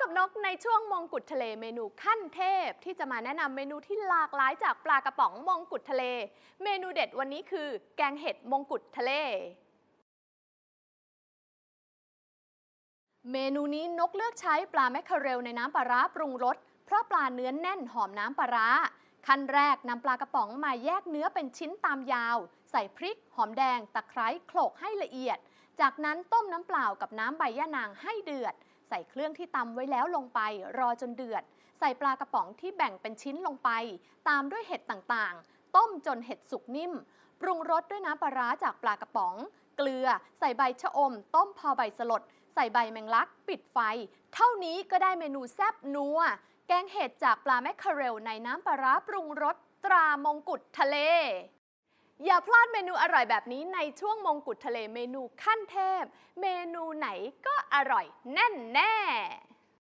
กนกในช่วงมงกุฎทะเลเมนูขั้นเทพที่จะมาแนะนำเมนูที่หลากหลายจากปลากระป๋องมงกุฎทะเลเมนูเด็ดวันนี้คือแกงเห็ดมงกุฎทะเลเมนูนี้นกเลือกใช้ปลาแมคเคอเรลในน้ำปลาร้าปรุงรสเพราะปลาเนื้อแน่นหอมน้ำปลาร้าขั้นแรกนำปลากระป๋องมาแยกเนื้อเป็นชิ้นตามยาวใส่พริกหอมแดงตะไคร้โขลกให้ละเอียดจากนั้นต้มน้ำเปล่ากับน้ำใบย่านางให้เดือดใส่เครื่องที่ตำไว้แล้วลงไปรอจนเดือดใส่ปลากระป๋องที่แบ่งเป็นชิ้นลงไปตามด้วยเห็ดต่างๆต้มจนเห็ดสุกนิ่มปรุงรสด้วยน้ำปลาร้าจากปลากระป๋องเกลือใส่ใบชะอมต้มพอใบสลดใส่ใบแมงลักปิดไฟเท่านี้ก็ได้เมนูแซ่บนัวแกงเห็ดจากปลาแมคเคอเรลในน้ำปลาร้าปรุงรสตรามงกุฎทะเลอย่าพลาดเมนูอร่อยแบบนี้ในช่วงมงกุฎทะเลเมนูขั้นเทพเมนูไหนก็อร่อยแน่นแน่